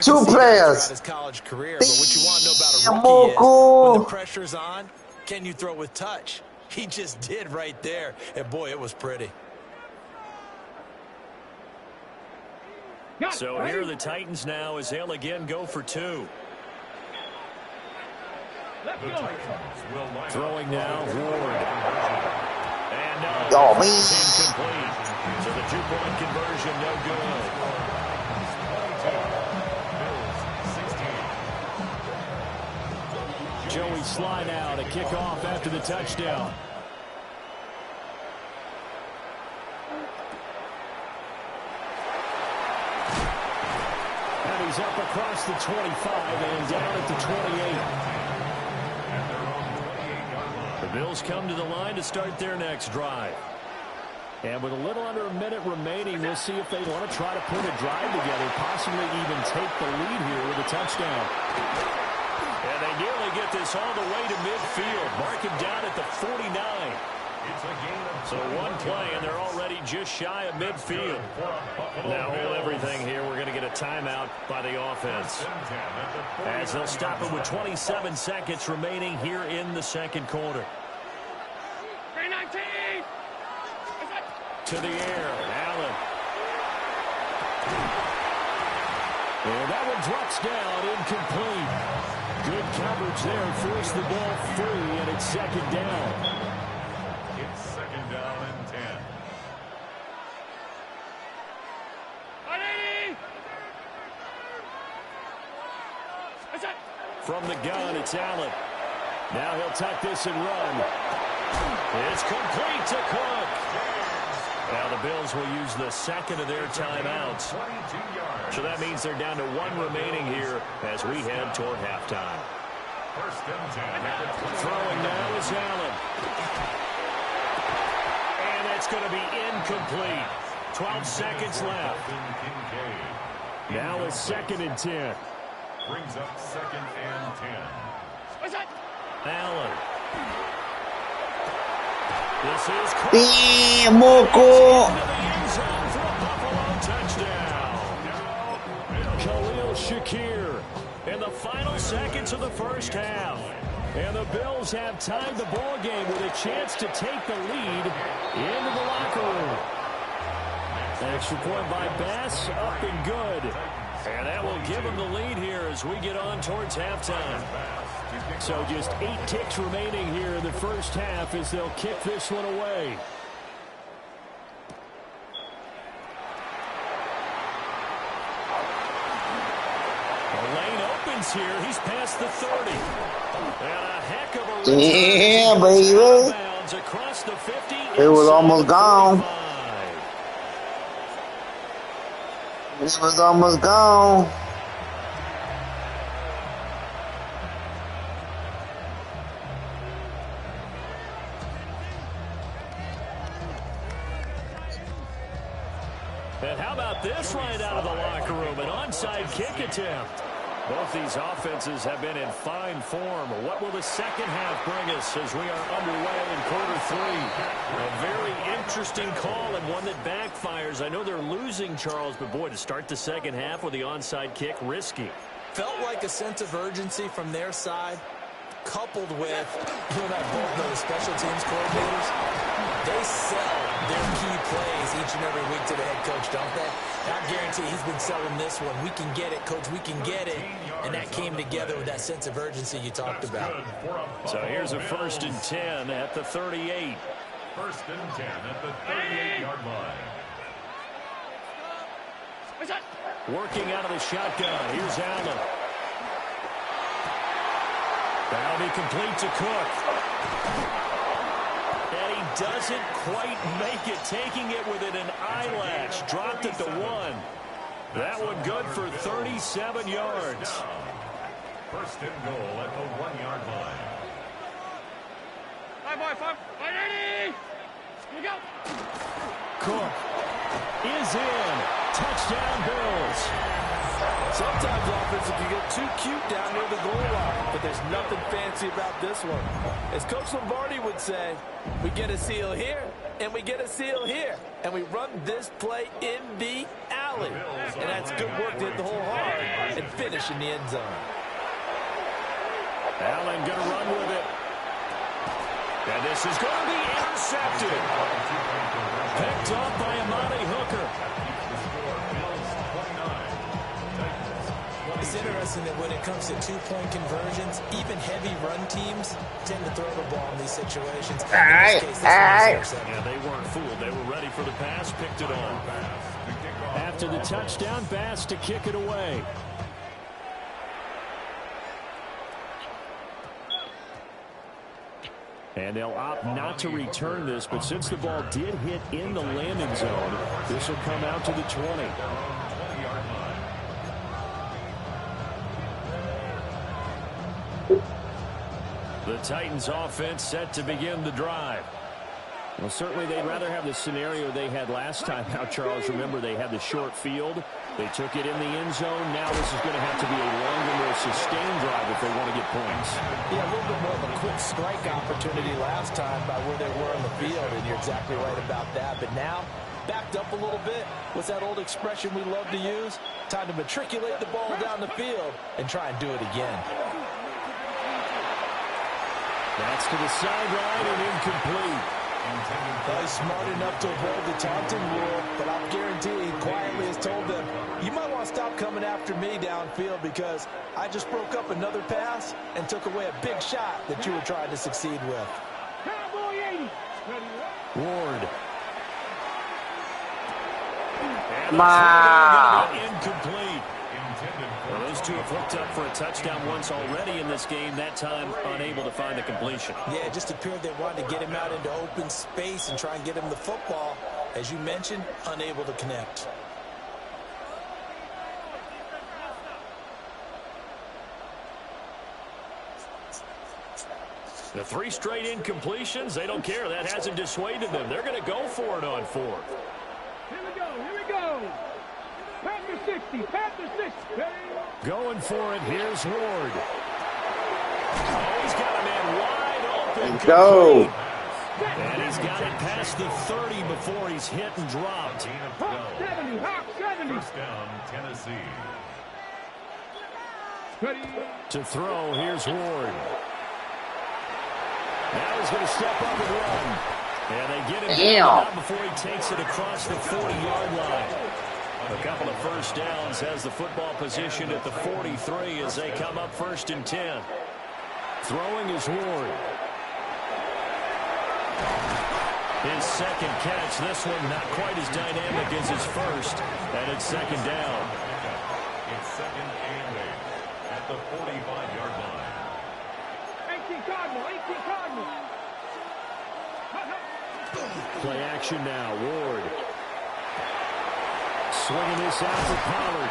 Two players. His college career, but what you want to know about a rookie is when the pressure's on, can you throw with touch? He just did right there, and boy, it was pretty. So here are the Titans now as they'll again go for two. Throwing now, Ward. And no, incomplete. So the two-point conversion, no good. Joey slide out, a kickoff after the touchdown. And he's up across the 25 and down at the 28. The Bills come to the line to start their next drive. And with a little under a minute remaining, we'll see if they want to try to put a drive together, possibly even take the lead here with a touchdown. And they nearly get this all the way to midfield. Mark him down at the 49. So one play, and they're already just shy of midfield. Now hold everything here. We're going to get a timeout by the offense, as they'll stop it with 27 seconds remaining here in the second quarter. To the air, Allen. And that one drops down, incomplete. Good coverage there, forced the ball free, and it's second down. It's second down and 10. From the gun, it's Allen. Now he'll tuck this and run. It's complete to Cook. Now the Bills will use the second of their timeouts. So that means they're down to one remaining here as we head toward halftime. First and 10. Throwing now is Allen. And that's going to be incomplete. 12 seconds left. Now it's second and 10. Brings up second and 10. Allen. This is Moco. Khalil Shakir in the final seconds of the first half. And the Bills have tied the ball game with a chance to take the lead into the locker room. Extra point by Bass, up and good. And that will give them the lead here as we get on towards halftime. So just 8 ticks remaining here in the first half as they'll kick this one away. The lane opens here. He's past the 30. And a heck of a yeah, baby. Across the 50. It was almost gone. This was almost gone. And how about this right out of the locker room? An onside kick attempt. Both these offenses have been in fine form. What will the second half bring us as we are underway in quarter 3? A very interesting call and one that backfires. I know they're losing, Charles, but boy, to start the second half with the onside kick, risky. Felt like a sense of urgency from their side, coupled with, you and I both know the special teams coordinators, they sell their key plays each and every week to the head coach, don't they? I guarantee he's been selling this one. We can get it, coach, we can get it. And that came together with that sense of urgency you talked about. So here's a first and 10 at the 38. First and 10 at the 38-yard line. Working out of the shotgun. Here's Allen. That'll be complete to Cook. And he doesn't quite make it, taking it within an eyelash. Dropped at the 1. That one good for 37 yards. First and goal at the 1-yard line. 5-5-5-80. Here we go. Cook is in. Touchdown, Bills. Sometimes offenses can get too cute down near the goal line, but there's nothing fancy about this one. As Coach Lombardi would say, we get a seal here, and we get a seal here, and we run this play in the out. rally. And that's good work to hit the hole hard and finish in the end zone. Allen going to run with it. And this is going to be intercepted. Picked up by Amani Hooker. It's interesting that when it comes to two-point conversions, even heavy run teams tend to throw the ball in these situations. All right. Yeah, they weren't fooled. They were ready for the pass, picked it off. After the touchdown, Bass to kick it away. And they'll opt not to return this, but since the ball did hit in the landing zone, this will come out to the 20. The Titans offense set to begin the drive. Well, certainly they'd rather have the scenario they had last time out, Charles. Remember, they had the short field. They took it in the end zone. Now this is going to have to be a longer, more sustained drive if they want to get points. Yeah, a little bit more of a quick strike opportunity last time by where they were on the field, and you're exactly right about that. But now, backed up a little bit. What's that old expression we love to use? Time to matriculate the ball down the field and try and do it again. That's to the sideline and incomplete. He's smart enough to avoid the taunting rule, but I'll guarantee he quietly has told them, you might want to stop coming after me downfield because I just broke up another pass and took away a big shot that you were trying to succeed with. Ward. And incomplete. Well, those two have hooked up for a touchdown once already in this game, that time unable to find the completion. Yeah, it just appeared they wanted to get him out into open space and try and get him the football. As you mentioned, unable to connect. The 3 straight incompletions, they don't care. That hasn't dissuaded them. They're going to go for it on 4th. Here we go. Panther 60, Panther 60. Going for it, here's Ward. Oh, he's got a man wide open. Let's go. And he's got it past the 30 before he's hit and dropped. Hawk 70, Hawk 70. First down, Tennessee. Ready. To throw, here's Ward. Now he's going to step up and run. And they get him down before he takes it across the 40-yard line. A couple of first downs, has the football position at the 43 as they come up 1st and 10. Throwing is Ward. His second catch, this one not quite as dynamic as his first, and it's 2nd down. It's 2nd and 8 at the 45-yard line. 18 Cardinal, 18 Cardinal. Play action now, Ward. Swinging this out to Pollard.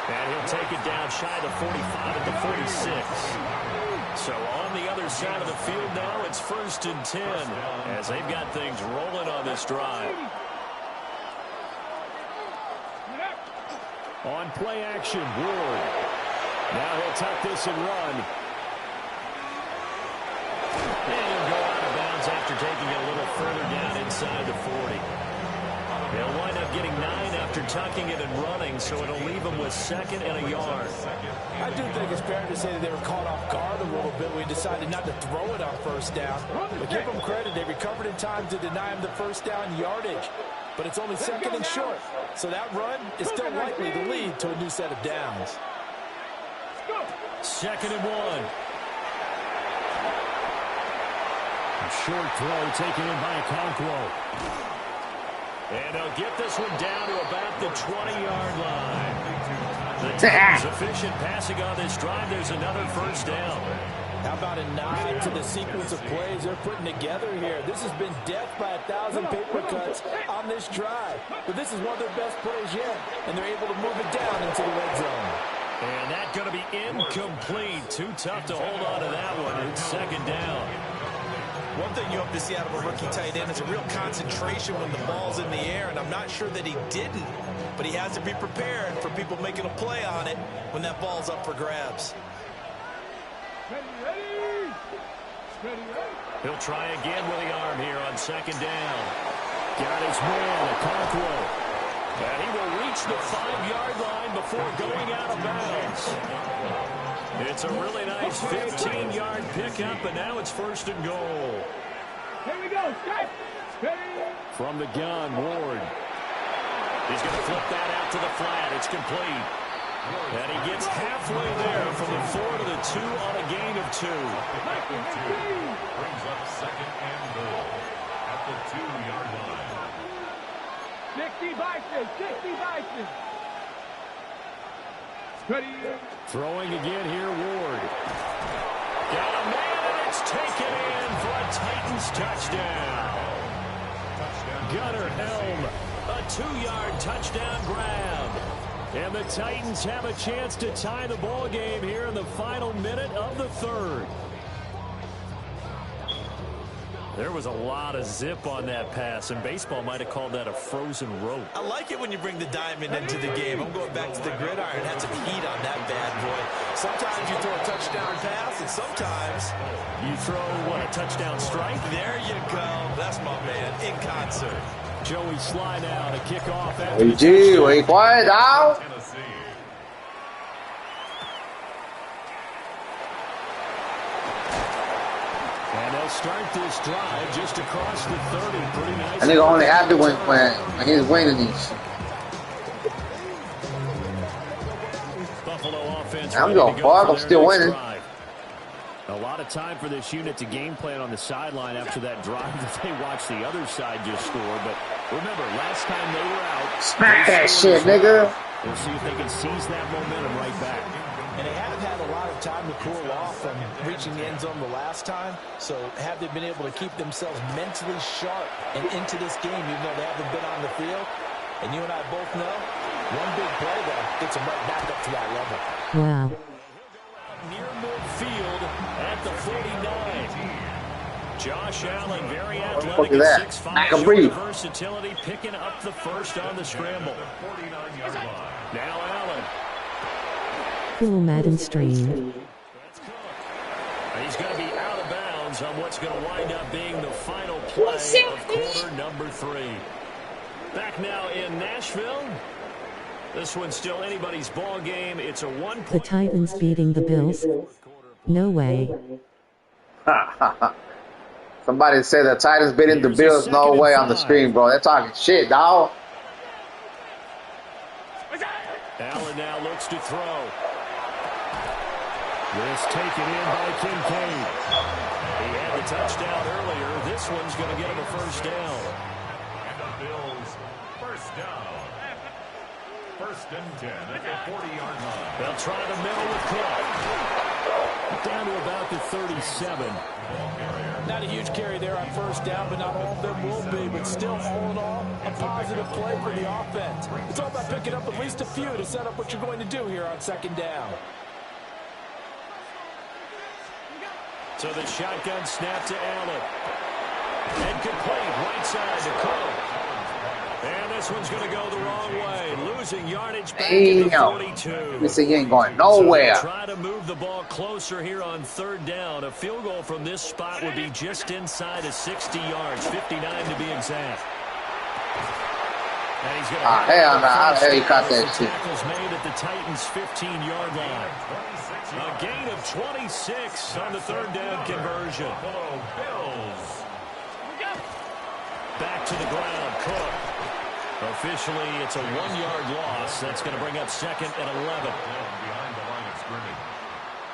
And he'll take it down shy of the 45 at the 46. So on the other side of the field now, it's 1st and 10 as they've got things rolling on this drive. On play action, Ward. Now he'll tuck this and run. And he'll go out of bounds after taking it a little further down inside the 40. They'll wind up getting 9 after tucking it and running, so it'll leave them with 2nd and a yard. I do think it's fair to say that they were caught off guard a little bit when we decided not to throw it on 1st down. But give them credit, they recovered in time to deny him the 1st down yardage. But it's only 2nd and short, so that run is still likely to lead to a new set of downs. 2nd and 1. A short throw taken in by Okonkwo. And they'll get this one down to about the 20-yard line. The Titans efficient passing on this drive. There's another 1st down. How about a nod to the sequence of plays they're putting together here? This has been death by 1,000 paper cuts on this drive. But this is one of their best plays yet, and they're able to move it down into the red zone. And that's going to be incomplete. Too tough to hold on to that one. It's 2nd down. One thing you hope to see out of a rookie tight end is a real concentration when the ball's in the air, and I'm not sure that he didn't, but he has to be prepared for people making a play on it when that ball's up for grabs. He'll try again with the arm here on 2nd down. Got his man, Okonkwo. And he will reach the 5-yard line before going out of bounds. It's a really nice 15-yard pickup, and now it's 1st and goal. Here we go, Scott. From the gun, Ward. He's going to flip that out to the flat. It's complete. And he gets halfway there from the 4 to the 2 on a gain of 2. Brings up 2nd and goal at the 2-yard line. 60 Bison, 60 Bison. Ready. Throwing again here, Ward. Got a man, and it's taken in for a Titans touchdown. Gunnar Helm, a 2-yard touchdown grab. And the Titans have a chance to tie the ball game here in the final minute of the 3rd. There was a lot of zip on that pass, and baseball might have called that a frozen rope. I like it when you bring the diamond into the game. I'm going back to the gridiron. Had some heat on that bad boy. Sometimes you throw a touchdown pass, and sometimes you throw, what, a touchdown strike? There you go. That's my man, in concert. Joey Sly now to kick off after Hey, G, wait, quiet down. And they'll start this drive just across the 30. Pretty nice. And they're only happy when he's winning these. Buffalo offense. I'm going fuck. I'm still winning. Drive. A lot of time for this unit to game plan on the sideline after that drive that they watched the other side just score. But remember, last time they were out. Smack that shit, nigga. We'll see if they can seize that momentum right back. And they have had a lot of time to cool off from reaching the end zone the last time. So have they been able to keep themselves mentally sharp and into this game, even though they haven't been on the field? And you and I both know, one big play, though, gets them right back up to that level. Wow. Near midfield at the 49. Josh Allen, very athletic at 6'5", showing versatility, picking up the first on the scramble. Now Allen. Cool Madden stream. He's going to be out of bounds on what's going to wind up being the final play of quarter number 3. Back now in Nashville. This one's still anybody's ball game. It's a 1-point. The Titans beating the Bills? No way. Somebody said the Titans beating the Bills. No way on the screen, bro. They're talking shit, dog. Allen now looks to throw. This taken in by Kincaid. He had the touchdown earlier. This one's going to get him a first down. And the Bills, first down. 1st and 10 at the 40-yard line. They'll try the middle with Cook. Down to about the 37. Not a huge carry there on first down, but not all of them will be. But still, all in all, a positive play for the offense. It's all about picking up at least a few to set up what you're going to do here on 2nd down. So the shotgun snap to Allen. And complete, right side to Cook. And this one's going to go the wrong way. Losing yardage back at the 42. This thing ain't going nowhere. So try to move the ball closer here on 3rd down. A field goal from this spot would be just inside of 60 yards, 59 to be exact. And he's going to hell no. How the hell you caught that shit? Tackles made at the Titans' 15-yard line. A gain of 26 on the 3rd down conversion. Back to the ground, Cook. Officially, it's a 1-yard loss. That's going to bring up 2nd and 11. Behind the line of scrimmage.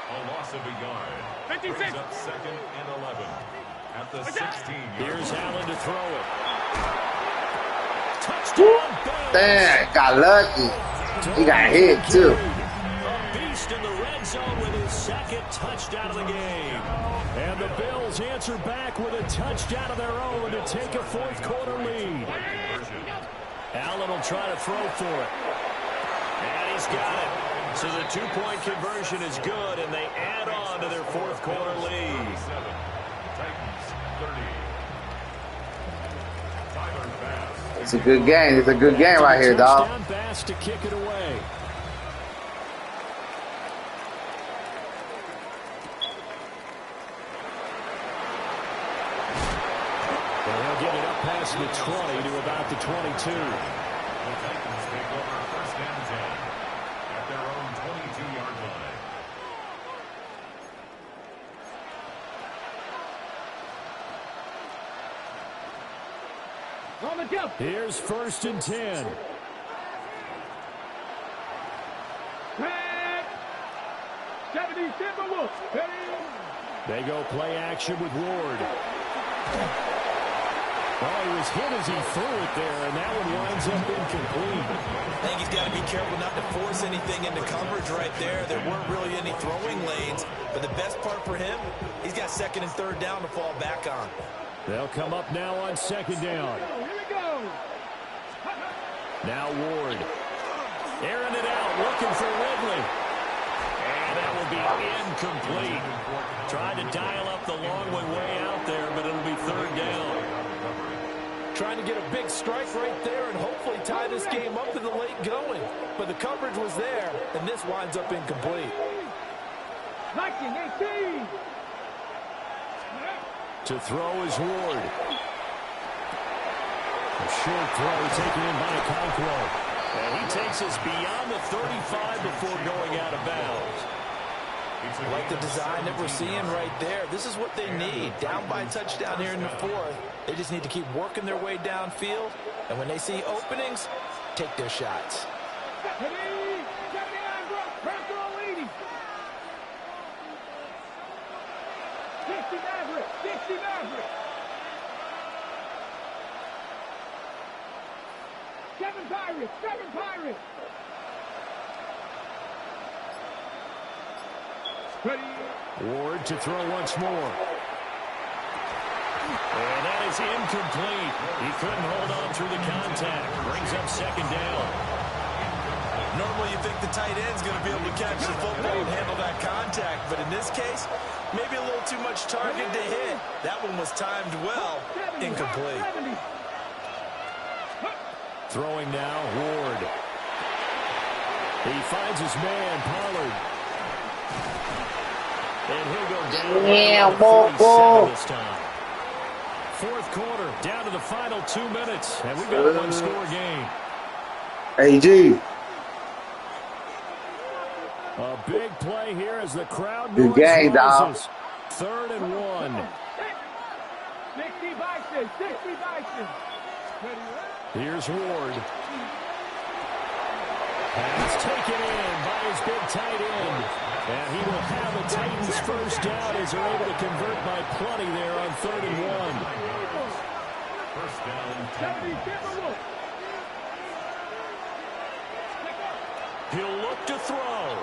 A loss of a yard. 56. Brings up 2nd and 11 at the 16-yard. Here's Allen to throw it. Touchdown, Bills. Damn, got lucky. He got hit, too. A beast in the red zone with his 2nd touchdown of the game. And the Bills answer back with a touchdown of their own to take a 4th quarter lead. Allen will try to throw for it. And he's got it. So the 2-point conversion is good, and they add on to their 4th quarter lead. Titans 30. Tyler Bass. It's a good game. It's a good game right here, dog. Touchdown Bass to kick it away. They'll get it up past the 20 to about the 22. On the jump. Here's 1st and 10. Back. 77 look. They go play action with Ward. Oh, he was hit as he threw it there, and that one winds up incomplete. I think he's got to be careful not to force anything into coverage right there. There weren't really any throwing lanes, but the best part for him, he's got 2nd and 3rd down to fall back on. They'll come up now on 2nd down. Here we go. Now Ward. Airing it out, looking for Ridley. And that will be incomplete. Trying to dial up the long way out there, but it'll be 3rd down. Trying to get a big strike right there and hopefully tie this game up in the late going. But the coverage was there, and this winds up incomplete. 19-18. To throw is Ward. A short throw taken in by Conquo. And he takes us beyond the 35 before going out of bounds. I like the design that we're seeing right there. This is what they need. Down by a touchdown here in the 4th. They just need to keep working their way downfield. And when they see openings, take their shots. 79 Brock. Pressure on leading. 60 Maverick. 60 Maverick. 7 Pirates. 7 Pirates. Ready. Ward to throw once more. And that is incomplete. He couldn't hold on through the contact. Brings up 2nd down. Normally you think the tight end's going to be able to catch the football and handle that contact, but in this case, maybe a little too much target to hit. That one was timed well. Incomplete. Throwing now, Ward. He finds his man, Pollard. And he'll go down. Yeah, boy. This time. 4th quarter, down to the final 2 minutes, and we've got a one-score game. AG. A big play here as the crowd Good game, dog. rises. 3rd and 1. 60 Bison. 60 Bison. Here's Ward. Pass taken in by his big tight end. And he will have a Titans 1st down as they're able to convert by plenty there on 3rd and 1. 1st down, 10. He'll look to throw.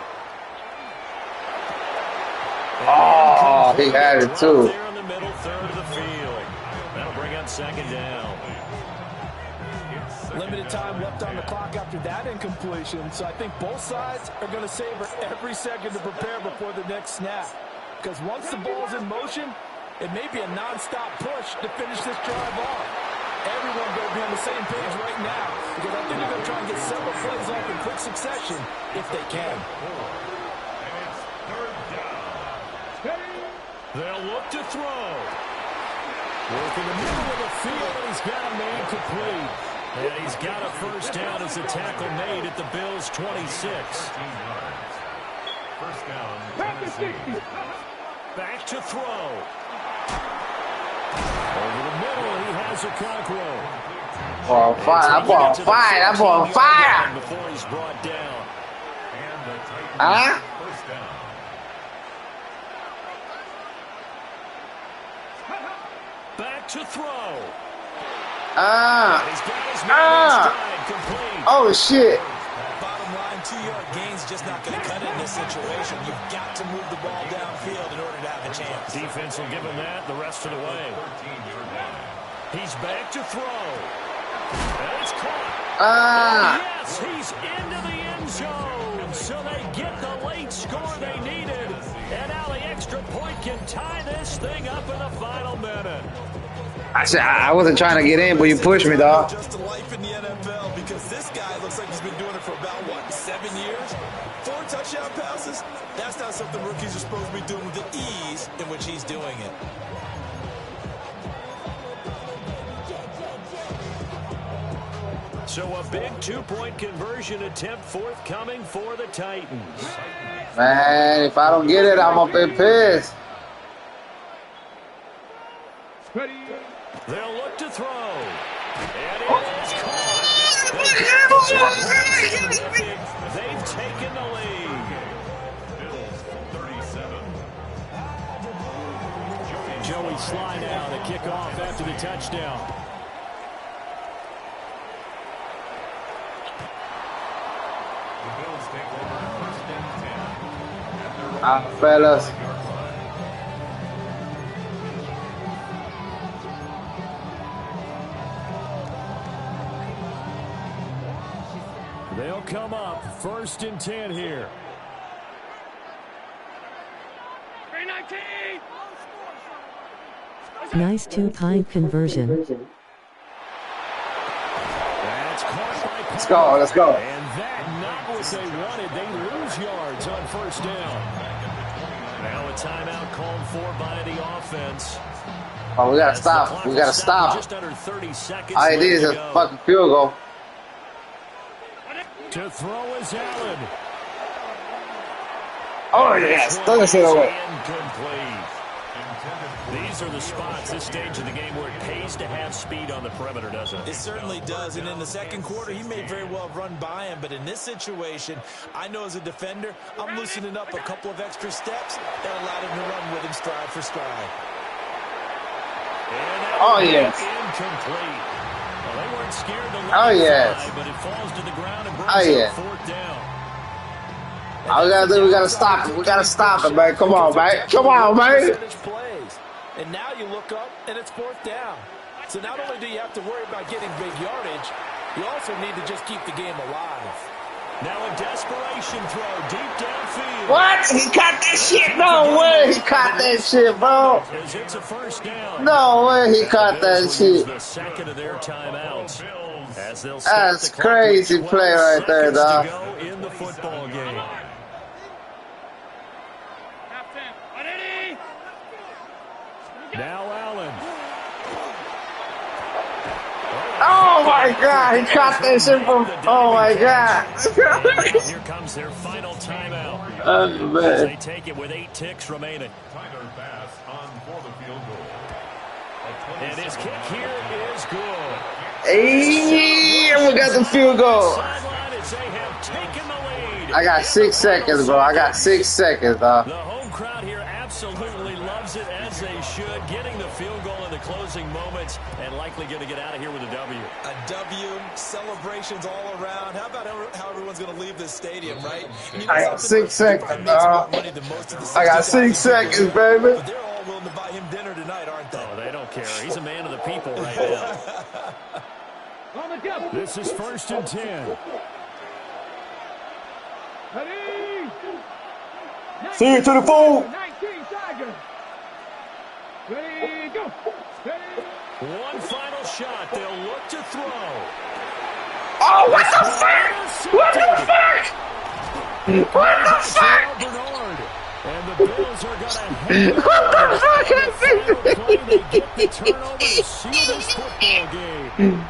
Oh, he had it too. There in the middle 3rd of the field. That'll bring up 2nd down. Limited time left on the clock after that incompletion, so I think both sides are going to savor every second to prepare before the next snap. Because once the ball's in motion, it may be a non-stop push to finish this drive off. Everyone better be on the same page right now, because I think they're going to try and get several plays off in quick succession if they can. And it's 3rd down. They'll look to throw. Working the middle of the field, and he's got a man complete. And he's got a 1st down as the tackle made at the Bills' 26. 1st down, Tennessee. Back to throw. Over the middle, he has a Conquo. Oh, fire. I'm on fire. I'm on fire. Before he's brought down. And the Titans, Huh? 1st down. Back to throw. Ah. He's got his man in stride, complete. Oh, shit. Bottom line, 2-yard gain's just not going to cut it in this situation. You've got to move the ball downfield in order to have a chance. Defense will give him that the rest of the way. 13-yard line. He's back to throw. And it's caught. Ah. Yes, he's into the end zone. So they get the late score they needed. And now the extra point can tie this thing up in the final minute. I wasn't trying to get in, but you pushed me, dog. Just a life in the NFL, because this guy looks like he's been doing it for about, 7 years? 4 touchdown passes? That's not something rookies are supposed to be doing with the ease in which he's doing it. So a big 2-point conversion attempt forthcoming for the Titans. Man, if I don't get it, I'm up in pissed. Ready. They'll look to throw. And They've taken the lead. Bills 37. Joey Sly now to kick off after the touchdown. The Bills take over first and 10. Fellas. They'll come up first and 10 here. 319. Nice two-point conversion. That's caught by Let's go. Let's go. And that not what they wanted. They lose yards on first down. Now a timeout called for by the offense. Oh, we gotta stop. We gotta stop. Just under 30 seconds. All I need is a fucking field goal. To throw is Allen. Oh yes, throw this shit away. Incomplete. These are the spots, this stage of the game, where it pays to have speed on the perimeter, doesn't it? It certainly does, and in the second quarter, he may very well have run by him, but in this situation, I know as a defender, I'm loosening up a couple of extra steps that allowed him to run with him stride for stride. Oh yes. Incomplete. Well, they weren't scared to let Oh it yes. fly, but it falls to the ground and Oh brings yeah. up fourth down. All we gotta do, we gotta stop it. We gotta stop it, man. Come on, man. Come on, man. Plays. And now you look up, and it's fourth down. So not only do you have to worry about getting big yardage, you also need to just keep the game alive. Now a desperation throw deep downfield. What? He caught that shit? No way. He caught that shit, bro. As it's a first down. No way. He caught that Bills will use shit. the second of their timeouts. As they'll That's start the clock with crazy 12 play right there, seconds dog. to go in the football game. Now Allen. Oh my God. He caught that shit from. Oh my God. Here comes their final timeout. Oh As man. they take it with 8 ticks remaining. Tyler Bass on for the field goal. And his kick here is good. Hey, we got the field goal. Sideline as they have taken the lead. I got 6 seconds, bro. I got 6 seconds, dog. The home crowd here absolutely loves it, as they should, getting the field goal in the closing moments and likely going to get out of here with a W. A W, celebrations all around. How about how everyone's going to leave this stadium, right? And you know I got something? 6 He seconds, probably makes dog. more money than most of the I got 60,000 6 seconds, people baby. here, but they're all willing to buy him dinner tonight, aren't they? Oh, they don't care. He's a man of the people right now. On the jump. This is first and 10. Ready? See you to the fool. 19 Tigers. Ready, go. Ready. One final shot. They'll look to throw. Oh, what the fuck? What the fuck? What the fuck? Bernard. And the Bills are going to hang on. What the fuck Final play, they happened? get the turnover to seal this football game.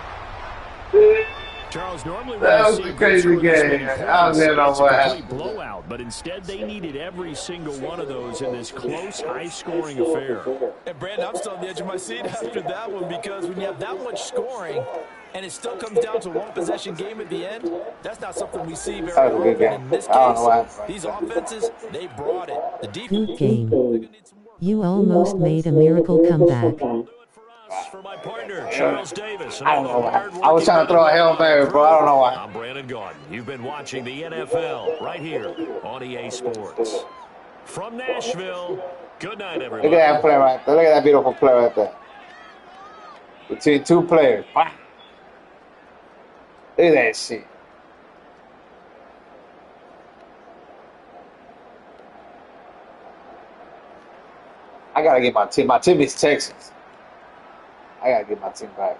Charles, normally That was a crazy game. I don't even know what happened. Blowout, but instead they needed every single one of those in this close, high-scoring affair. And Brandon, I'm still on the edge of my seat after that one, because when you have that much scoring and it still comes down to one possession game at the end, that's not something we see very That was a good often. game. In this I don't know what case, happened. these offenses, they brought it. The defense. Good game. You almost made a miracle comeback. For my partner, Charles Davis. I don't know what happened. I was trying to throw a Hail Mary, bro. I don't know why. I'm Brandon Gordon. You've been watching the NFL right here on EA Sports. From Nashville, good night, everyone. Look at that play right there. Look at that beautiful play right there. Between 2 players. Wow. Look at that shit. I gotta get my team. My team is Texans. I gotta get my team back.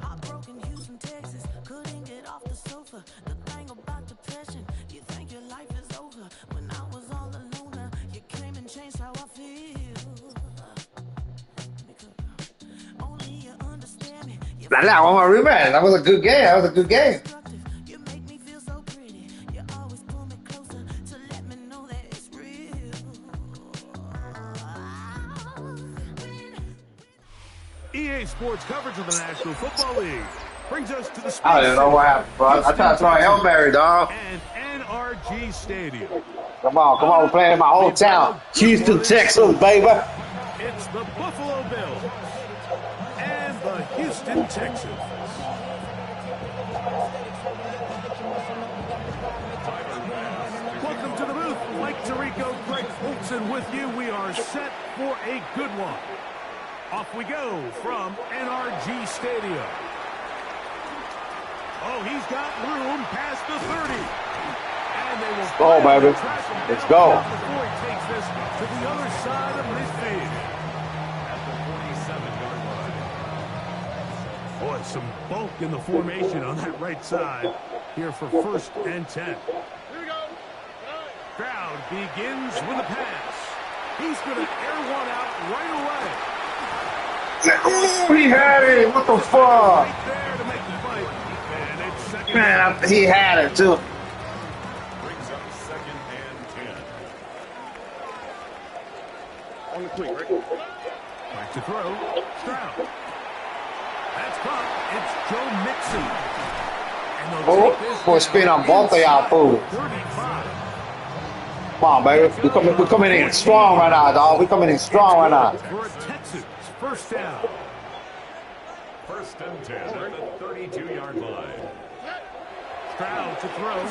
Heartbroken Houston, Texas, couldn't get off the sofa. That one rematch. That was a good game. That was a good game. EA Sports coverage of the National Football League brings us to the space. I don't know what happened, bro. I tried to throw a Hail Mary, dog. And NRG Stadium. Come on, we're playing in my hometown. Houston, Texas, baby. It's the Buffalo Bills and the Houston Texans. Welcome to the booth. Mike Tirico, Greg Olson with you. We are set for a good one. Off we go from NRG Stadium. Oh, he's got room past the 30. And they will go, baby. Let's go. Before he takes this to the other side of midfield. At the 47-yard line. Boy, some bulk in the formation on that right side here for 1st and 10. Here we go. Crowd begins with a pass. He's going to air one out right away. Ooh, he had it. What the fuck? Right there to make the fight. And it's second. Man, he had it, too. Brings up 2nd and 10. On the quick, right? Back to throw. Stroud. That's caught. It's Joe Mixon. And they'll take this Boy, spin on both of y'all fools. 35. Come on, baby. We're coming in strong right now, dog. We're coming in strong right now. For a Texans first down. 1st and 10 at the 32-yard line. Stroud to throw.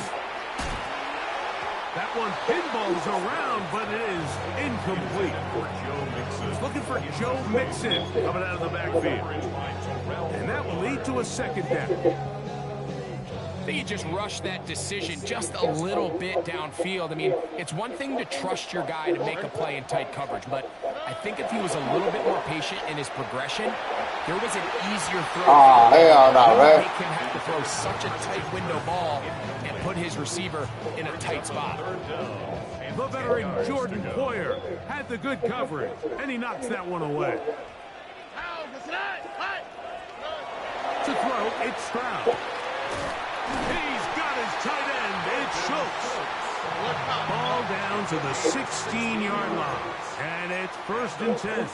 That one pinballs around, but it is incomplete. For Joe Mixon. Looking for Joe Mixon coming out of the backfield. And that will lead to a 2nd down. I think he just rushed that decision just a little bit downfield. I mean, it's one thing to trust your guy to make a play in tight coverage, but I think if he was a little bit more patient in his progression, there was an easier throw. Oh, hell no, man. Make him have to throw such a tight window ball and put his receiver in a tight spot. The veteran Jordan Poyer had the good coverage, and he knocks that one away. To throw, it's Stroud. He's got his tight end. It's Schultz. Ball down to the 16-yard line. And it's 1st and 10.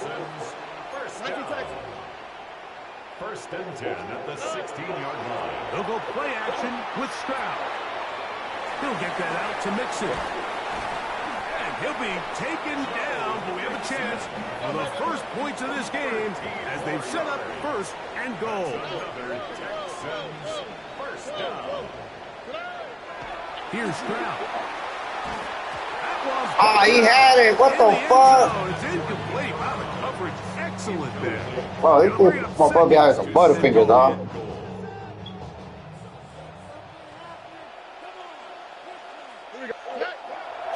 First and 10 at the 16-yard line. They'll go play action with Stroud. He'll get that out to Mixon. And he'll be taken down, but we have a chance for the first points of this game as they've set up 1st and goal. Another Texans first down. Here's Stroud. Ah, he had it. What the fuck? It's incomplete. Wow, the coverage excellent there. Bro, this motherfucker got some butterfingers, dog.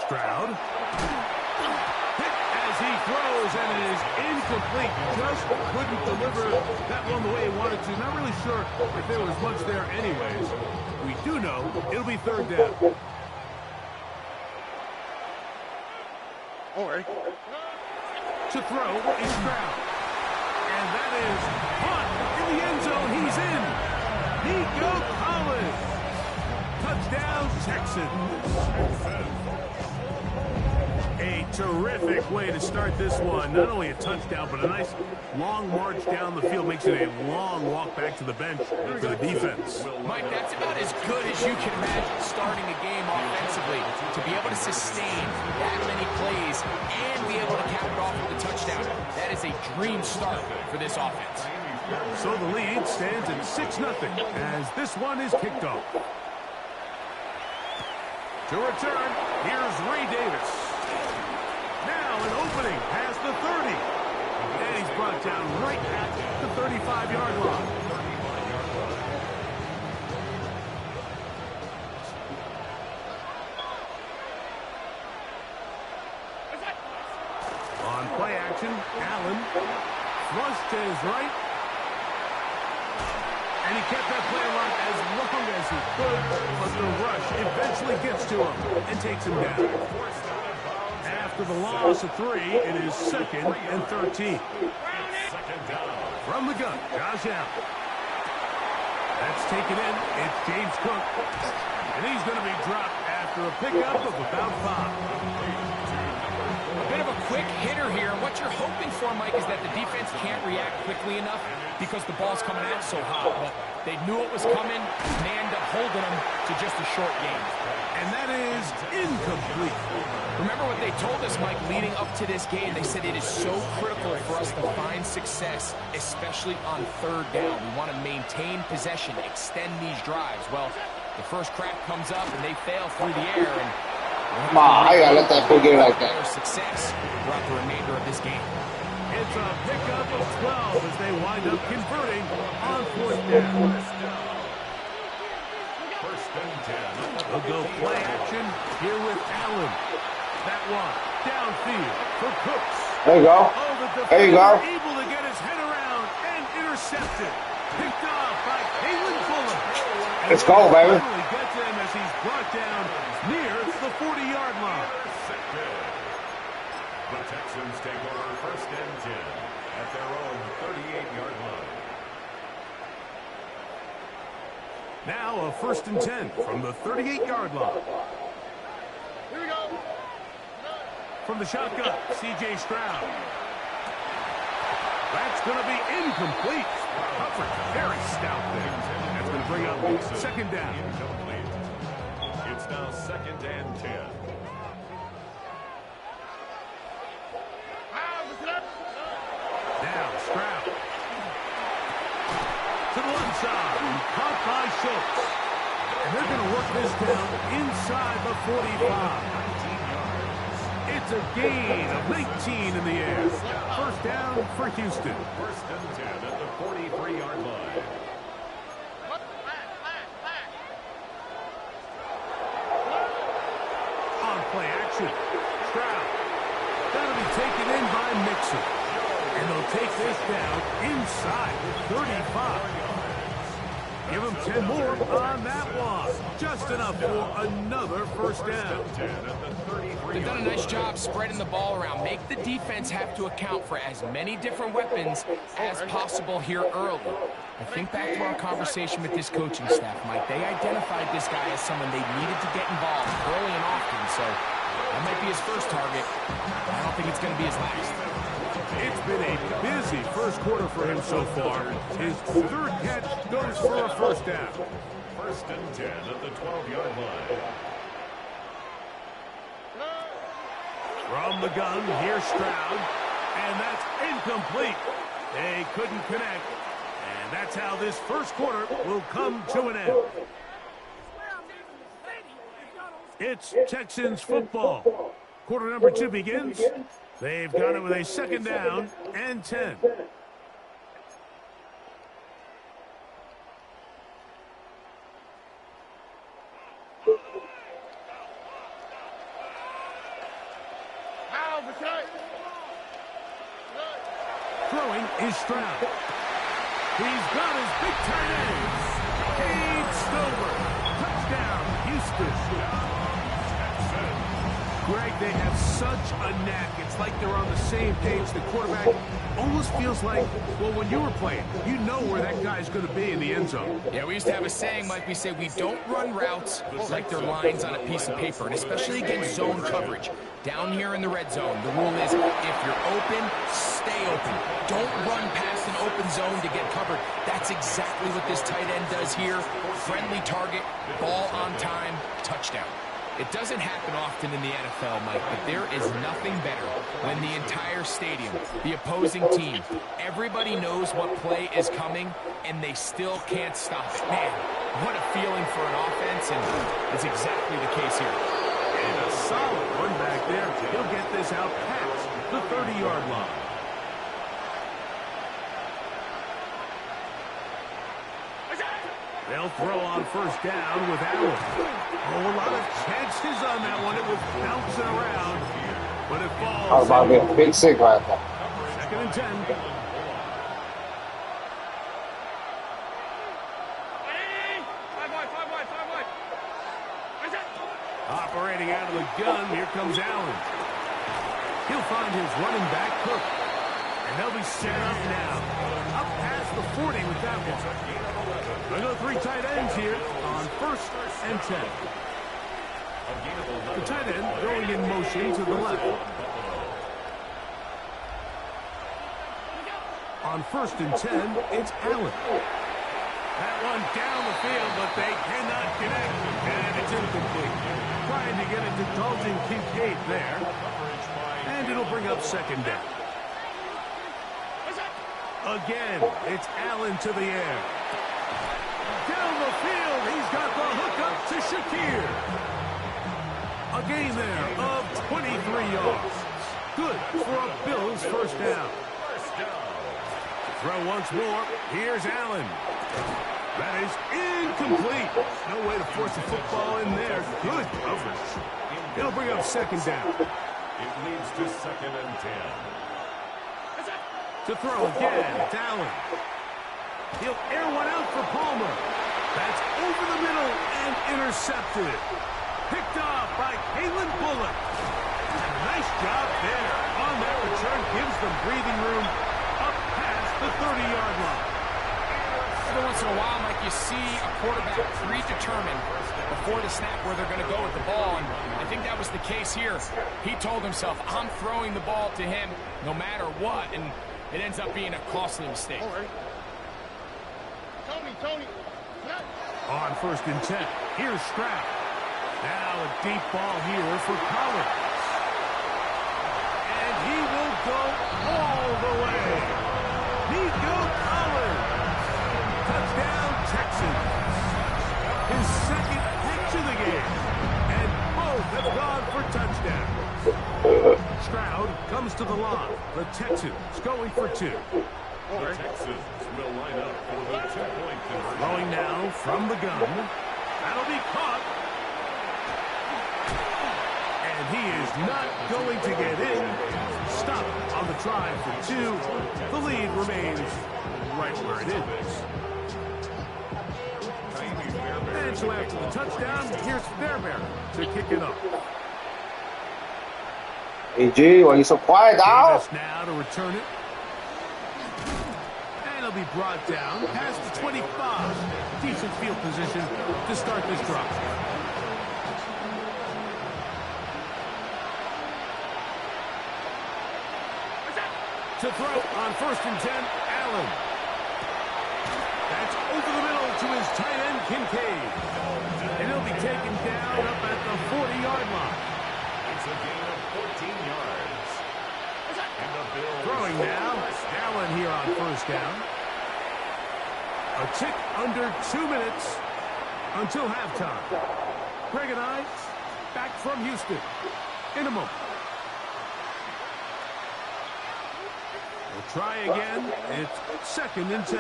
Stroud. Hit as he throws, and it is incomplete. Just couldn't deliver that one the way he wanted to. Not really sure if there was much there anyways. We do know it'll be 3rd down. All right. To throw is Stroud. And that is caught in the end zone. He's in. Nico Collins. Touchdown, Texans. A terrific way to start this one. Not only a touchdown, but a nice long march down the field. Makes it a long walk back to the bench for the defense. Mike, that's about as good as you can imagine starting a game offensively. To be able to sustain that many plays and be able to cap it off with a touchdown. That is a dream start for this offense. So the lead stands at 6-0 as this one is kicked off. To return, here's Ray Davis. Now an opening past the 30. And he's brought down right at the 35-yard line. On play action, Allen flushed to his right. And he kept that play alive as long as he could, but the rush eventually gets to him and takes him down. After the loss of 3, it is 2nd and 13. Second down. From the gun, Josh Allen. That's taken in. It's James Cook. And he's going to be dropped after a pickup of about 5. A bit of a quick hitter here. What you're hoping for, Mike, is that the defense can't react quickly enough because the ball's coming out so hot. But they knew it was coming, and they end up holding them to just a short game. And that is incomplete. Remember what they told us, Mike, leading up to this game. They said it is so critical for us to find success, especially on third down. We want to maintain possession, extend these drives. Well, the first crack comes up, and they fail through the air, and I gotta let that fool get it like that. Success throughout the remainder of this game. It's a pickup of 12 as they wind up converting on 4th down. First and 10. They'll go play action here with Allen. That one downfield for Cooks. There you go. There you go. Able to get his head around and intercepted. Picked off by Kalen Fuller. Let's go, baby. Finally gets him as he's brought down near the 40-yard line. The Texans take over first and 10 at their own 38-yard line. Now a first and 10 from the 38-yard line. Here we go. From the shotgun, C.J. Stroud. That's going to be incomplete. Coverage very stout there. That's going to bring up second down. Incomplete. It's now second and 10. Now Stroud. To the left side. Caught by Schultz. And they're going to work this down inside the 45. It's a gain of 19 in the air. First down for Houston. First and 10 at the 43-yard line. On play action. Stroud. That'll be taken in by Mixon. And they'll take this down inside the 35. Give them 10 more on that one. Just enough for another first down. They've done a nice job spreading the ball around. Make the defense have to account for as many different weapons as possible here early. I think back to our conversation with this coaching staff, Mike. They identified this guy as someone they needed to get involved early and often, so that might be his first target. I don't think it's going to be his last. It's been a busy first quarter for him so far. His third catch goes for a first down. First and 10 at the 12-yard line. From the gun, here's Stroud. And that's incomplete. They couldn't connect. And that's how this first quarter will come to an end. It's Texans football. Quarter number 2 begins. They've got it with a second down and 10. Throwing is Stroud. He's got his big tight ends. Cade Stover. Touchdown, Houston. Greg, they have such a knack. It's like they're on the same page. The quarterback almost feels like, well, when you were playing, you know where that guy's going to be in the end zone. Yeah, we used to have a saying, Mike, we say we don't run routes like they're lines on a piece of paper, and especially against zone coverage. Down here in the red zone, the rule is if you're open, stay open. Don't run past an open zone to get covered. That's exactly what this tight end does here. Friendly target, ball on time, touchdown. It doesn't happen often in the NFL, Mike, but there is nothing better when the entire stadium, the opposing team, everybody knows what play is coming, and they still can't stop it. Man, what a feeling for an offense, and it's exactly the case here. And a solid run back there. He'll get this out past the 30-yard line. They'll throw on first down with Allen. Oh, a lot of chances on that one. It was bouncing around, but it falls. I was about to be a big sick right there. Second and 10. Operating out of the gun, here comes Allen. He'll find his running back, Cook. And they'll be set up now. Up past the 40 with that one. They go 3 tight ends here on 1st and 10. The tight end going in motion to the left. On 1st and 10, it's Allen. That one down the field, but they cannot connect. And it's incomplete. Trying to get it to Dalton Kincaid there. And it'll bring up 2nd down. Again, it's Allen to the air. Down the field, he's got the hookup to Shakir. A gain there of 23 yards. Good for a Bills 1st down. Throw once more. Here's Allen. That is incomplete. No way to force the football in there. Good coverage. It'll bring up 2nd down. It leads to 2nd and 10. To throw again, it's Allen. He'll air one out for Palmer. That's over the middle and intercepted. Picked off by Kalen Bullock. Nice job there. On that return, gives them breathing room up past the 30-yard line. Every once in a while, Mike, you see a quarterback predetermined before the snap where they're going to go with the ball, and I think that was the case here. He told himself, I'm throwing the ball to him no matter what, and it ends up being a costly mistake. Tony. On 1st and 10, here's Stroud. Now a deep ball here for Collins. And he will go all the way. Nico Collins. Touchdown, Texans. His 2nd catch of the game. And both have gone for touchdowns. Stroud comes to the line. The Texans going for 2. The Texans will line up for the 2-point conversion. Throwing now from the gun. That'll be caught. And he is not going to get in. Stop on the try for 2. The lead remains right where it is. And so after the touchdown, here's Fairbairn to kick it up. Hey, G, why you so quiet, dog? Now to return it. And it'll be brought down past the 25. Decent field position to start this drive. To throw on 1st and 10, Allen. That's over the middle to his tight end, Kincaid. And he'll be taken down up at the 40-yard line. It's a gain of 14 yards. And the Bills Throwing now, Allen here on 1st down. A tick under 2 minutes until halftime. Greg and I back from Houston in a moment. We'll try again. It's 2nd and 10.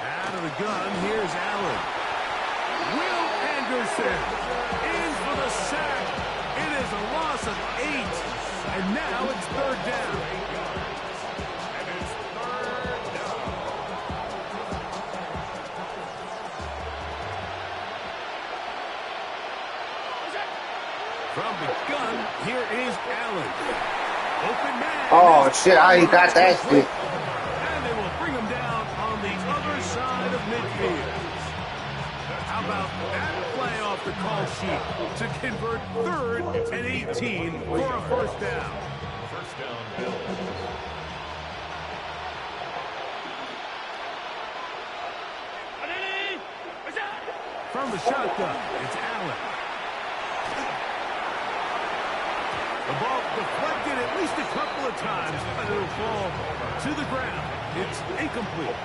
Out of the gun, here's Allen. Will Anderson in for the sack. It is a loss of 8. And now it's 3rd down. And it's 3rd down. From the gun, here is Allen. Open man. Oh, shit, I ain't got that shit. And they will bring him down on the other side of midfield. How about that play off the call sheet to convert 3rd and 18 for a 1st down. 1st down, Bills. From the shotgun, it's Allen. The ball deflected at least a couple of times, but it'll fall to the ground. It's incomplete.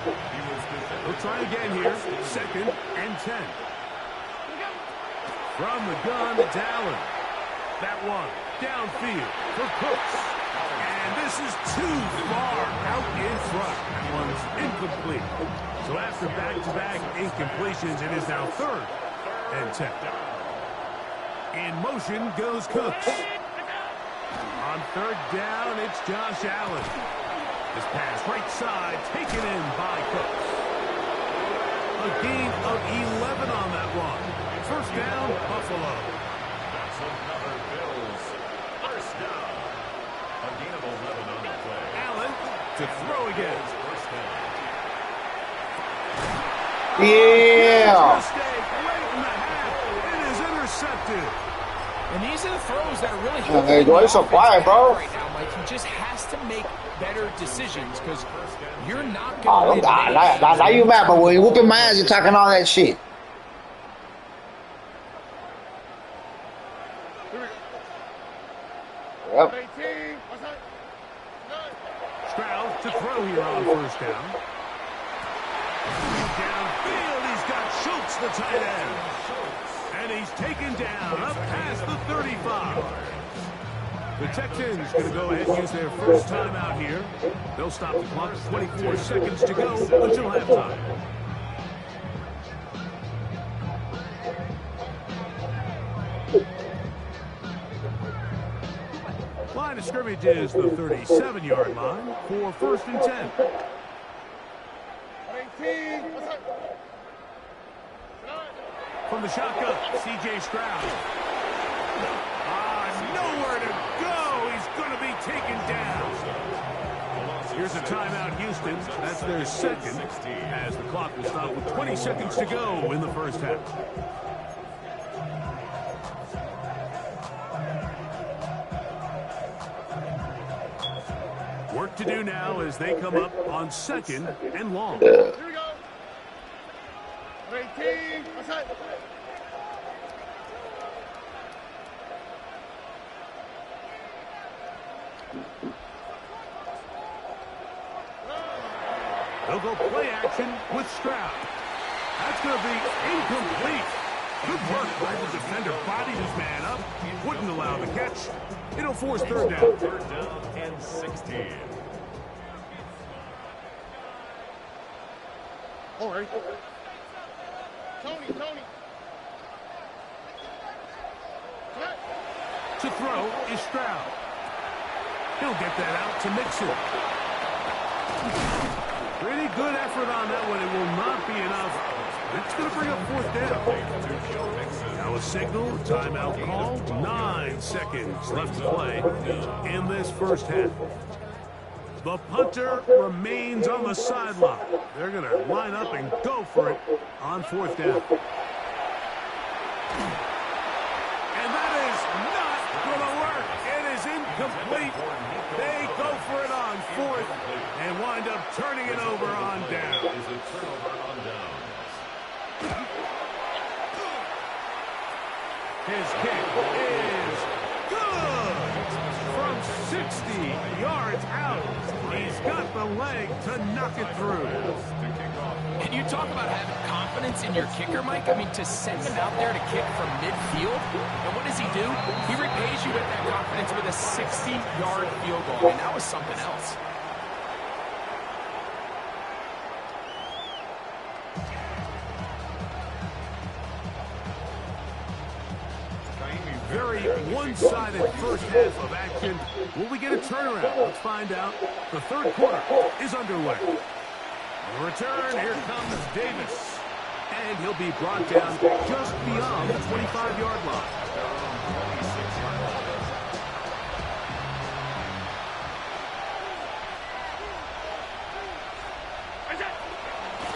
We'll try again here. 2nd and 10. From the gun, it's Allen. That one downfield for Cooks. And this is too far out in front. That one's incomplete. So after back-to-back incompletions, it is now 3rd and 10. In motion goes Cooks. On 3rd down, it's Josh Allen. This pass right side taken in by Cooks. A gain of 11 on that one. 1st down, Buffalo. That's another Bills 1st down. again. Yeah. Mistake late in the half. It is intercepted. And these are the throws that are really There you go. It's so quiet, bro. right now, Mike. He just has to make better decisions because you're not Oh, going to win. now you mad, but when you whooping my ass, you're talking all that shit. Yep. Stroud to throw here on first down. Downfield, he's got Schultz, the tight end. And he's taken down up past the 35. The Texans going to go ahead and use their first timeout here. They'll stop the clock with 24 seconds to go until halftime. Line of scrimmage is the 37-yard line for 1st and 10. From the shotgun, C.J. Stroud. Nowhere to go. He's going to be taken down. Here's a timeout, Houston. That's their second, as the clock will stop with 20 seconds to go in the first half. Work to do now as they come up on 2nd and long. Here we go. 18. Outside. They'll go play action with Stroud. That's going to be incomplete. Good work by the defender. Bodied his man up. Wouldn't allow the catch. It'll force 3rd down. 3rd down and 16. All right. Tony. To throw is Stroud. He'll get that out to Mixon. Pretty good effort on that one. It will not be enough. It's going to bring up 4th down. Now a signal, timeout call. 9 seconds left to play in this first half. The punter remains on the sideline. They're going to line up and go for it on 4th down. And that is not going to work. It is incomplete. They go for it on 4th and wind up turning it over on down. His kick is good from 60 yards out. He's got the leg to knock it through. And you talk about having confidence in your kicker, Mike. I mean, to send him out there to kick from midfield, and what does he do? He repays you with that confidence with a 60-yard field goal. I mean, that was something else. Very one-sided first half of action. Will we get a turnaround? Let's find out. The 3rd quarter is underway. The return, here comes Davis. And he'll be brought down just beyond the 25-yard line.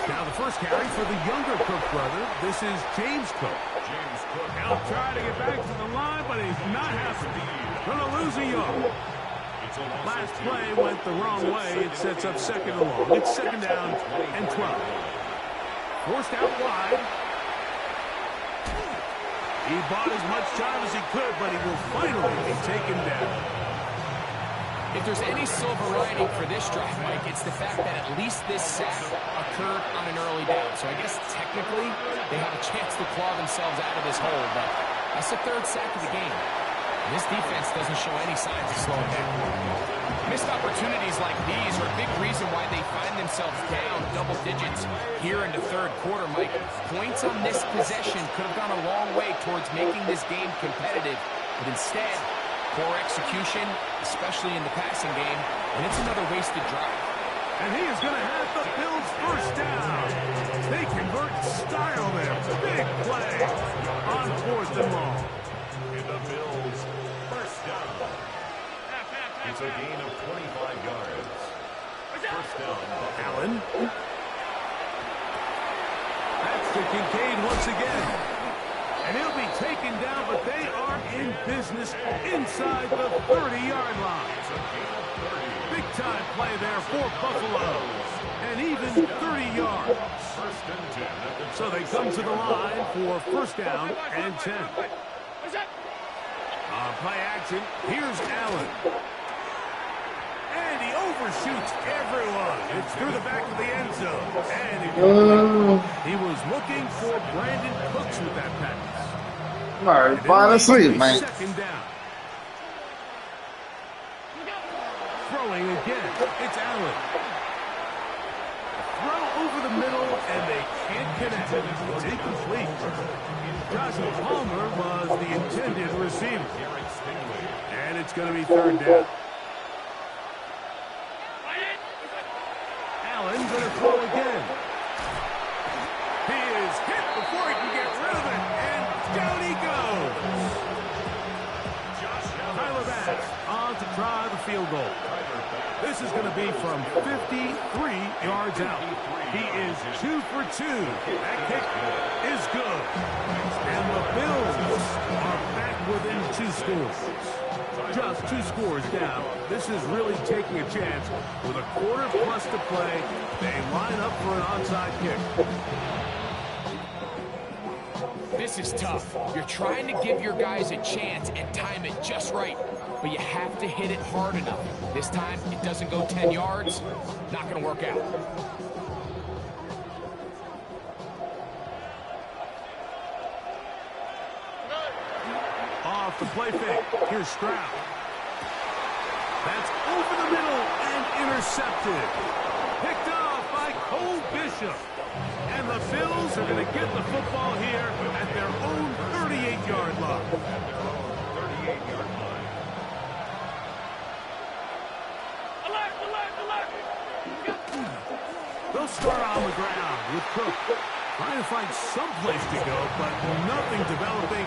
Now the first carry for the younger Cook brother. This is James Cook. He'll try to get back to the line, but he's not happy. Going to lose a yard. Last play went the wrong way. It sets up 2nd and long. It's 2nd down and 12. Forced out wide. He bought as much time as he could, but he will finally be taken down. If there's any silver lining for this drive, Mike, it's the fact that at least this sack occurred on an early down. So I guess technically they have a chance to claw themselves out of this hole, but that's the 3rd sack of the game. And this defense doesn't show any signs of slowing down. Missed opportunities like these are a big reason why they find themselves down double digits here in the 3rd quarter, Mike. Points on this possession could have gone a long way towards making this game competitive, but instead, poor execution, especially in the passing game, and it's another wasted drive. And he is going to have the Bills first down. They convert style there. Big play on 4th and long. And the Bills first down. It's a gain of 25 yards. First down. Allen. That's to Kincaid once again. And he'll be taken down, but they are in business inside the 30-yard line. Big-time play there for Buffalo. And even 30 yards. So they come to the line for first down and 10. On play action, here's Allen. And he overshoots everyone. It's through the back of the end zone. And he was looking for Brandon Cooks with that pass. All right, fine and sweet, man. Second down. Throwing again, it's Allen. Throw over the middle, and they can't connect. It's incomplete. Joshua Palmer was the intended receiver. And it's going to be third down. Allen going to throw again. He is hit before he can get rid of it, and down he goes. Tyler Bass on to try the field goal. This is going to be from 53 yards out. He is 2 for 2. That kick is good. And the Bills are back within 2 scores. Just 2 scores down. This is really taking a chance. With a quarter plus to play, they line up for an onside kick. This is tough. You're trying to give your guys a chance and time it just right. But you have to hit it hard enough. This time, it doesn't go 10 yards. Not going to work out. Off the play fake. Here's Stroud. That's over the middle and intercepted. Picked off by Cole Bishop. And the Bills are going to get the football here at their own 38-yard line. They'll start on the ground with Cook. Trying to find some place to go, but nothing developing.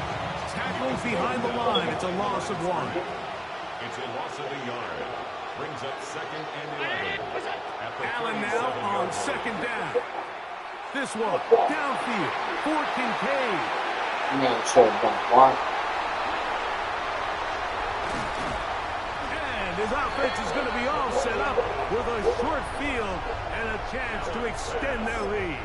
Tackles behind the line. It's a loss of 1. It's a loss of a yard. Brings up second and 11. Allen now on second down. This one downfield for Kincaid. And his offense is going to be all set up with a short field and a chance to extend their lead.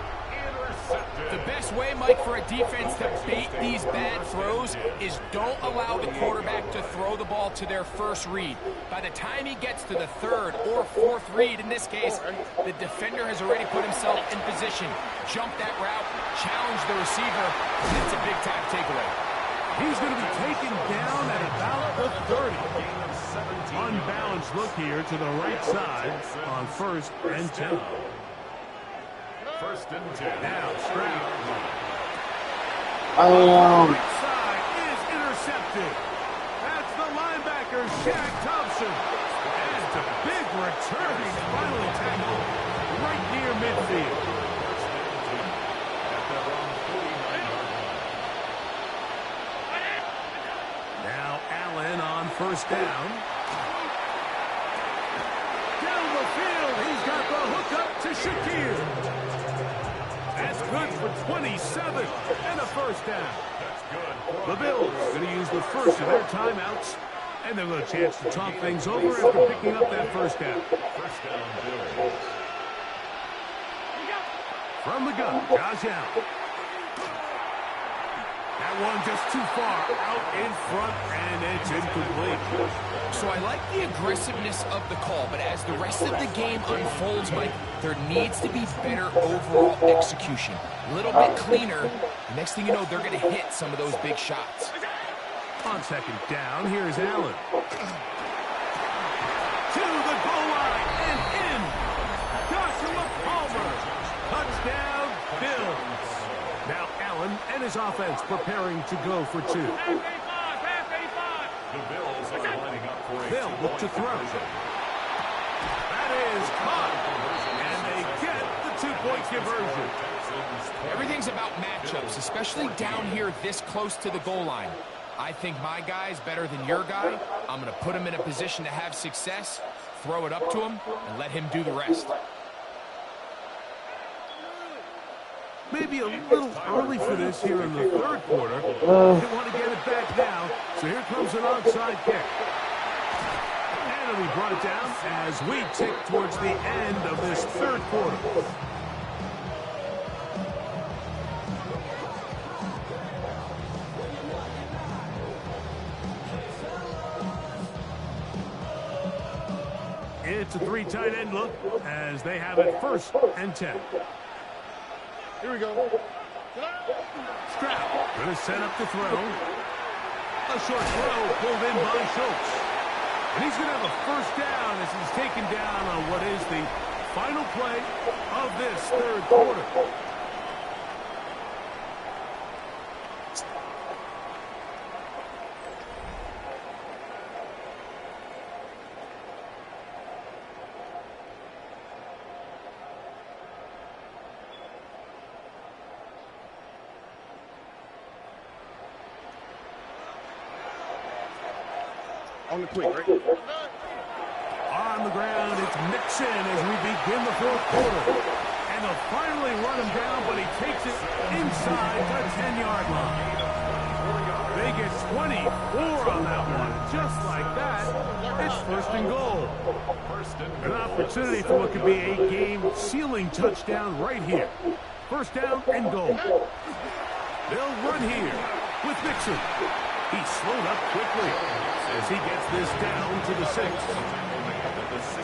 The best way, Mike, for a defense to bait these bad throws is don't allow the quarterback to throw the ball to their first read. By the time he gets to the third or fourth read, in this case, the defender has already put himself in position. Jump that route, challenge the receiver, and it's a big-time takeaway. He's going to be taken down at about the 30. Unbalanced look here to the right side on first and 10. First and 10. Now Stroud. Right side is intercepted. That's the linebacker, Shaq Thompson. And it's a big return. He's finally tackled right near midfield. Now Allen on first down. Down the field, he's got the hook up to Shakir. That's good for 27 and a first down. That's good. The Bills going to use the first of their timeouts, and they'll have a chance to talk things over after picking up that first down. First down, Bills. From the gun, Josh Allen. That one just too far out in front, and it's incomplete. So I like the aggressiveness of the call, but as the rest of the game unfolds, Mike, there needs to be better overall execution. A little bit cleaner. The next thing you know, they're going to hit some of those big shots. On second down, here's Allen. To the goal line and in. Joshua Palmer. Touchdown, Bills. Now Allen and his offense preparing to go for 2. The Bills are lining up for a They'll look to throw. That is caught. And they get the 2-point conversion. Everything's about matchups, especially down here this close to the goal line. I think my guy's better than your guy. I'm going to put him in a position to have success. throw it up to him and let him do the rest. Maybe a little early for this here in the third quarter. They want to get it back now, so here comes an onside kick. And it'll be brought down as we tick towards the end of this third quarter. It's a 3 tight end look as they have it 1st and 10. Here we go. Stroud going to set up the throw. A short throw pulled in by Schultz. And he's going to have a 1st down as he's taken down on what is the final play of this third quarter. On the quick, right? On the ground, it's Mixon as we begin the 4th quarter. And they'll finally run him down, but he takes it inside the 10-yard line. They get 24 on that one. Just like that, it's 1st and goal. An opportunity for what could be a game-sealing touchdown right here. 1st down and goal. They'll run here with Mixon. He slowed up quickly as he gets this down to the 6th.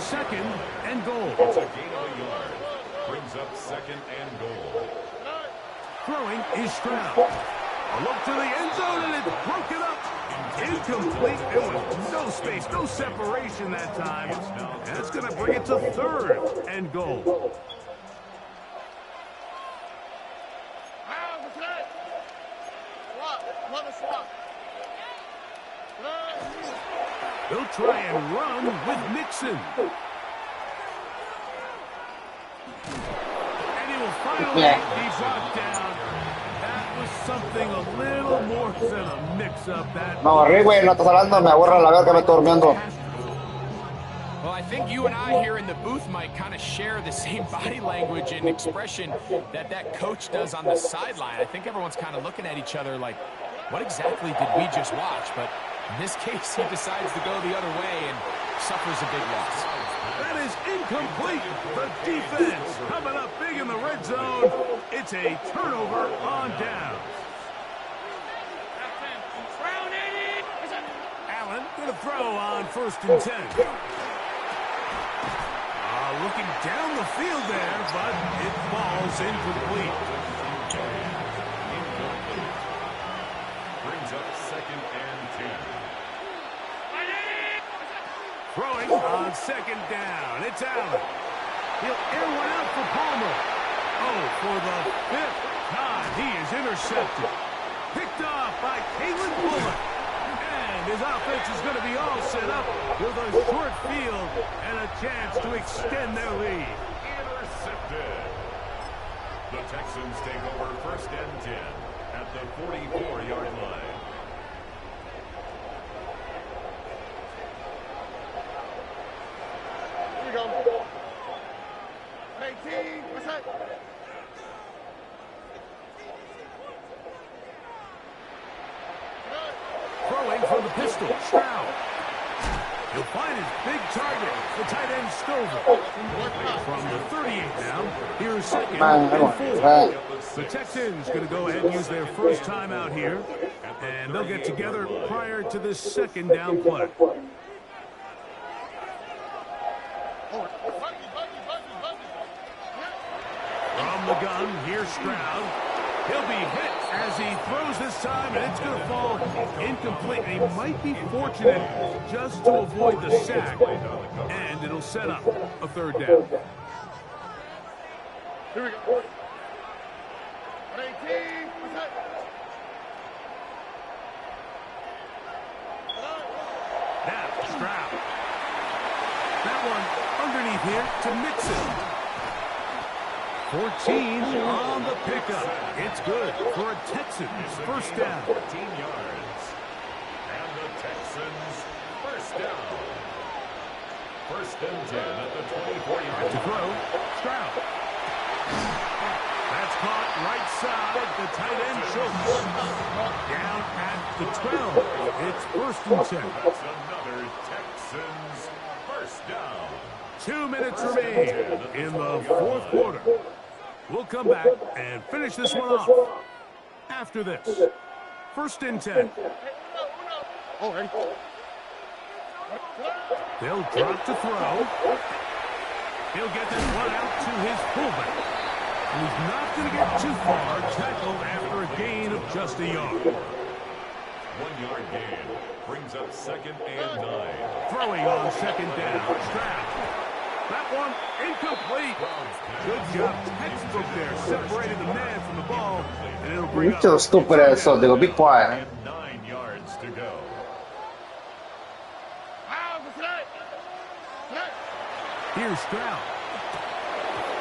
2nd and goal. It's a gain of a yard. Brings up 2nd and goal. Throwing is Stroud. A look to the end zone, and it broke it up. Incomplete. There was no space, no separation that time. And that's going to bring it to 3rd and goal. They'll try and run with Mixon. And he will finally be brought down. That was something a little more than a mix-up. Me aburrí, güey, no estás hablando, me aburre la verga, me estoy durmiendo. Well, I think you and I here in the booth might kind of share the same body language and expression that coach does on the sideline. I think everyone's kind of looking at each other like, what exactly did we just watch? But in this case, he decides to go the other way and suffers a big loss. That is incomplete. The defense coming up big in the red zone. It's a turnover on downs. Allen going to throw on 1st and 10. Looking down the field there, but it falls incomplete. Brings up 2nd and 10. Throwing on 2nd down. It's Allen. He'll air one out for Palmer. Oh, for the 5th time, he is intercepted. Picked off by Kalen Bullock. And his offense is going to be all set up with a short field and a chance to extend their lead. Intercepted. The Texans take over 1st and 10 at the 44-yard line. Here we go. 18, what's that? Throwing from the pistol, Stroud. He'll find his big target, the tight end Stover. From the 38 now, here's 2nd and 4. The Texans going to go ahead and use their 1st time out here, and they'll get together prior to this 2nd down play. From the gun, here's Stroud. He'll be hit as he throws this time, and it's going to fall incomplete. And he might be fortunate just to avoid the sack, and it'll set up a 3rd down. Here we go. 18, what's that? Now, Stroud. That one underneath here to Mixon. 14 on the pickup. It's good for a Texans 1st down. 14 yards. And the Texans 1st down. First and 10 at the 24-yard To throw, Stroud. That's caught right side. The tight end chokes. Down at the 12. It's first and 10. That's another Texans first down. 2 minutes remain in the fourth quarter. We'll come back and finish this one off after this. First and 10. Oh, ready? They'll drop to throw. He'll get this one out to his fullback. He's not going to get too far. Tackled after a gain of just a yard. 1 yard gain brings up second and 9. Throwing on second down. Stroud. That one incomplete. Good job. Textbook there. Separated the man from the ball. And it'll bring up. So stupid ass, so they'll be quiet. And 9 yards to go. Here's Stroud.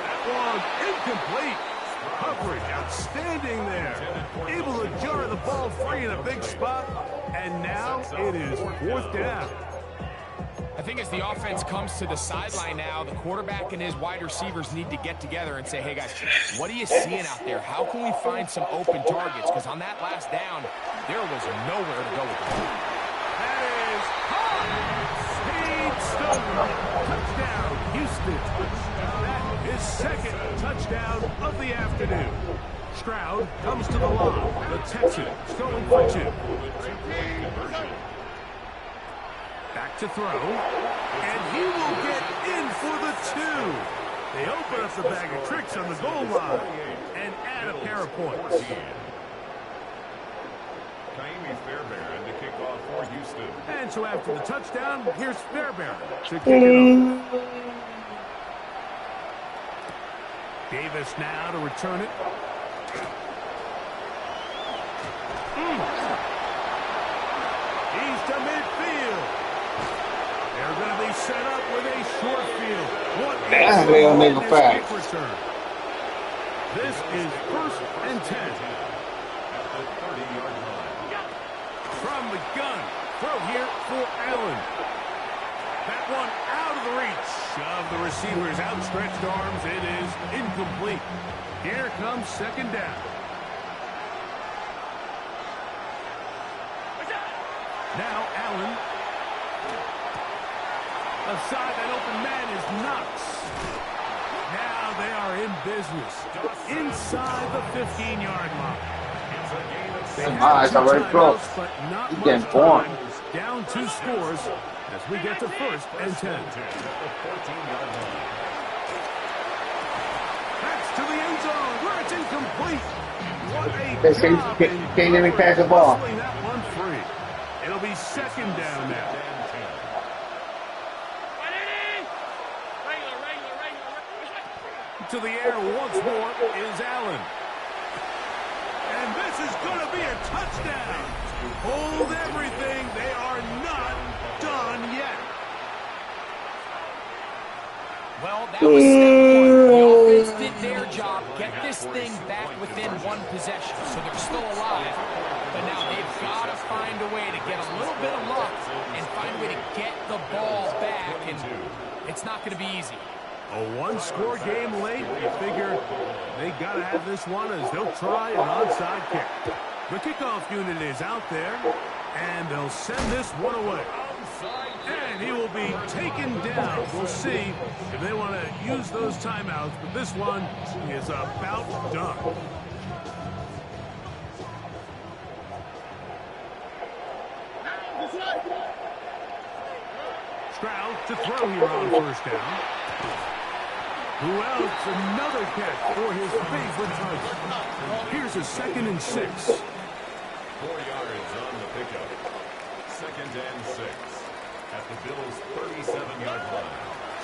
That one incomplete. Coverage outstanding there. Able to jar the ball free in a big spot. And now it is fourth down. I think as the offense comes to the sideline now, the quarterback and his wide receivers need to get together and say, hey, guys, what are you seeing out there? How can we find some open targets? Because on that last down, there was nowhere to go with the ball. That is high. Speed stolen. Touchdown, Houston. That is second touchdown of the afternoon. Stroud comes to the line. The Texans going for 2. Back to throw. And he will get in for the 2. They open up the bag of tricks on the goal line and add a pair of points. Fairbairn to kick off for Houston. And so after the touchdown, here's Fairbairn to kick it off. Davis now to return it. He's to midfield. They're going to be set up with a short field. What They'll make a pass. Return. This is first and 10. At the 30-yard line. From the gun. Throw here for Allen. That one out of the reach of the receiver's outstretched arms. It is incomplete. Here comes second down. Now Allen. Aside that open man is Knox. Now they are in business. Inside the 15-yard line. It's already close. He getting born. Down 2 scores as we get to first and 10. That's to the end zone where it's incomplete. What a job Can't even pass the ball. that one free. It'll be second down now. To the air once more is Allen. And this is going to be a touchdown. Hold everything. They are not done yet. Well, that was step 1. The offense did their job, get this thing back within 1 possession, so they're still alive. But now they've got to find a way to get a little bit of luck and find a way to get the ball back, and it's not going to be easy. A 1-score game late. You figure they got to have this one as they'll try an onside kick. The kickoff unit is out there, and they'll send this one away. And he will be taken down. We'll see if they want to use those timeouts, but this one is about done. Stroud to throw here on first down. Who else? Another catch for his favorite target. Here's a 2nd and 6. 4 yards on the pickup. 2nd and 6 at the Bills' 37-yard line.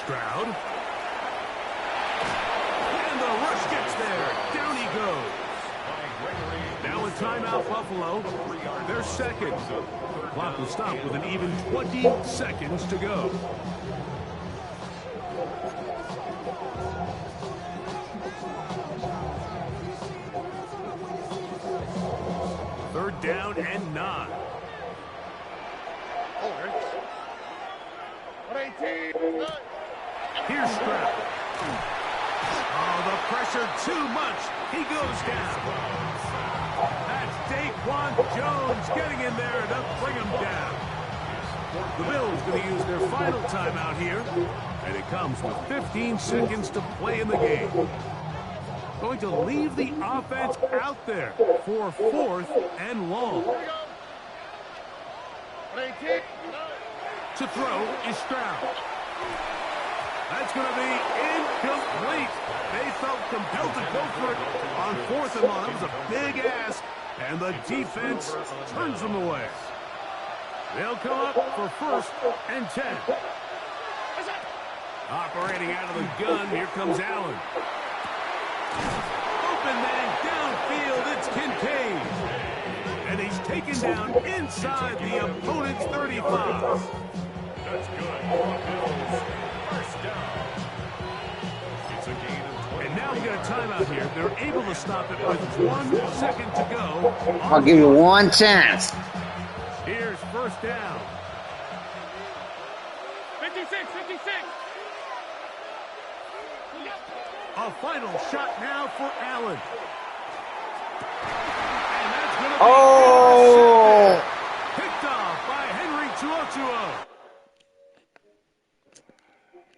Stroud. And the rush gets there. Down he goes. Now a timeout, Buffalo. They're second. Clock will stop with an even 20 seconds to go. Third down and 9. Here's Stroud. Oh, the pressure too much. He goes down. That's Daquan Jones getting in there to bring him down. The Bills going to use their final timeout here, and it comes with 15 seconds to play in the game. Going to leave the offense out there for 4th and long. To throw is Stroud. That's going to be incomplete. They felt compelled to go for it on 4th and long. That was a big ask, and the defense turns them away. They'll come up for 1st and 10. Operating out of the gun, here comes Allen. Open man downfield, it's Kincaid. And he's taken down inside the opponent's 35. That's good. First down. It's a gain of 20. And now we got a timeout here. They're able to stop it with 1 second to go. I'll give you one chance. Here's 1st down. 56. A final shot now for Allen. And that's going to be Oh! picked off by Henry Tuotuo.